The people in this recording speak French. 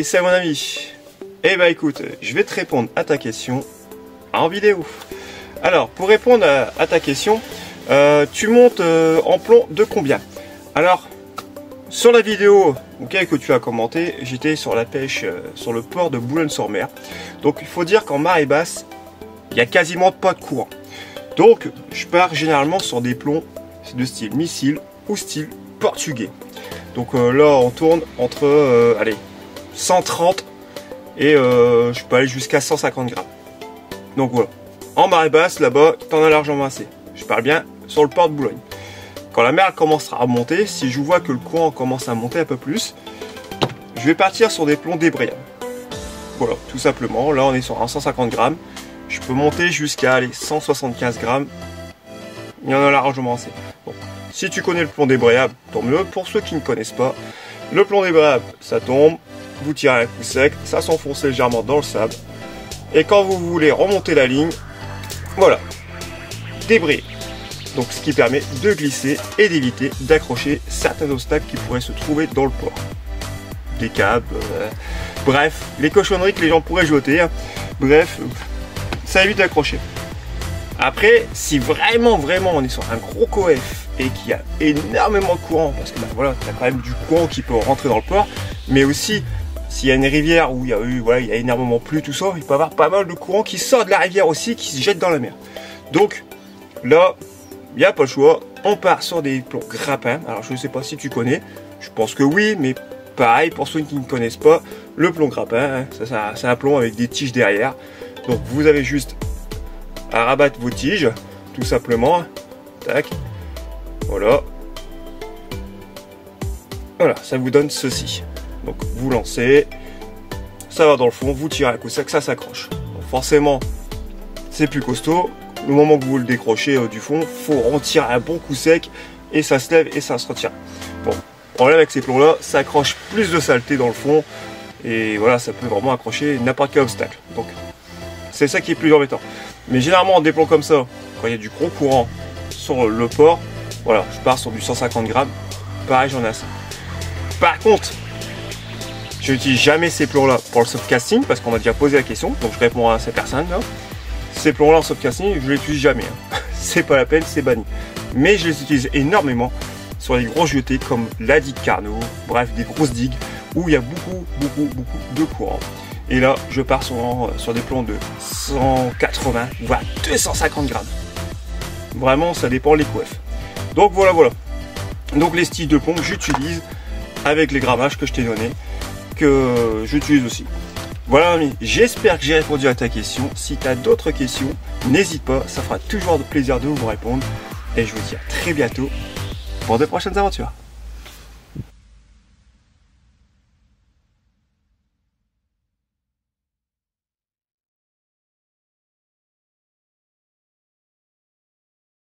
salut mon ami. Eh ben écoute, je vais te répondre à ta question en vidéo. Alors, pour répondre à ta question, tu montes en plomb de combien? Alors, sur la vidéo que tu as commenté, j'étais sur la pêche sur le port de Boulogne-sur-Mer. Donc, il faut dire qu'en marée basse, il n'y a quasiment pas de courant. Donc, je pars généralement sur des plombs de style missile ou style portugais. Donc là, on tourne entre, allez, 130 et je peux aller jusqu'à 150 grammes. Donc voilà. En marée basse, là-bas, t'en as largement assez. Je parle bien sur le port de Boulogne. Quand la mer commencera à monter, si je vois que le courant commence à monter un peu plus, je vais partir sur des plombs débrayables. Voilà, tout simplement. Là, on est sur un 150 grammes. Je peux monter jusqu'à 175 grammes. Il y en a largement assez. Bon. Si tu connais le plomb débrayable, tant mieux. Pour ceux qui ne connaissent pas, le plomb débrayable, ça tombe, vous tirez un coup sec, ça s'enfonce légèrement dans le sable. Et quand vous voulez remonter la ligne, voilà, débrayer. Donc ce qui permet de glisser et d'éviter d'accrocher certains obstacles qui pourraient se trouver dans le port. Des câbles, bref, les cochonneries que les gens pourraient jeter. Hein. Bref, ça évite d'accrocher. Après, si vraiment on est sur un gros coef et qu'il y a énormément de courant, parce que voilà, tu as quand même du courant qui peut rentrer dans le port, mais aussi s'il y a une rivière où il y a énormément plu, tout ça, il peut y avoir pas mal de courant qui sort de la rivière aussi, qui se jette dans la mer. Donc là, il n'y a pas le choix, on part sur des plombs grappins. Alors je ne sais pas si tu connais, je pense que oui, mais pareil, pour ceux qui ne connaissent pas, le plomb grappin, hein, c'est un plomb avec des tiges derrière. Donc vous avez juste à rabattre vos tiges, tout simplement. Tac. Voilà. Voilà, ça vous donne ceci. Donc vous lancez, ça va dans le fond, vous tirez un coup sec, ça s'accroche. Forcément, c'est plus costaud. Le moment que vous le décrochez du fond, faut retirer un bon coup sec et ça se lève et ça se retire. Bon, le problème avec ces plombs là, ça accroche plus de saleté dans le fond et voilà, ça peut vraiment accrocher n'importe quel obstacle. Donc c'est ça qui est plus embêtant. Mais généralement, des plombs comme ça, quand il y a du gros courant sur le port, voilà, je pars sur du 150 grammes. Pareil, j'en ai assez. Par contre, je n'utilise jamais ces plombs-là pour le softcasting parce qu'on m'a déjà posé la question, donc je réponds à ces personnes-là. Ces plombs-là en softcasting, je ne les utilise jamais. Hein. C'est pas la peine, c'est banni. Mais je les utilise énormément sur les gros jetés comme la digue Carnot, bref, des grosses digues où il y a beaucoup de courant. Et là, je pars sur des plombs de 180 voire 250 grammes. Vraiment, ça dépend les coefs. Donc voilà. Donc les styles de plomb que j'utilise avec les grammages que je t'ai donné, que j'utilise aussi. Voilà ami, j'espère que j'ai répondu à ta question. Si tu as d'autres questions, n'hésite pas, ça fera toujours plaisir de vous répondre. Et je vous dis à très bientôt pour de prochaines aventures.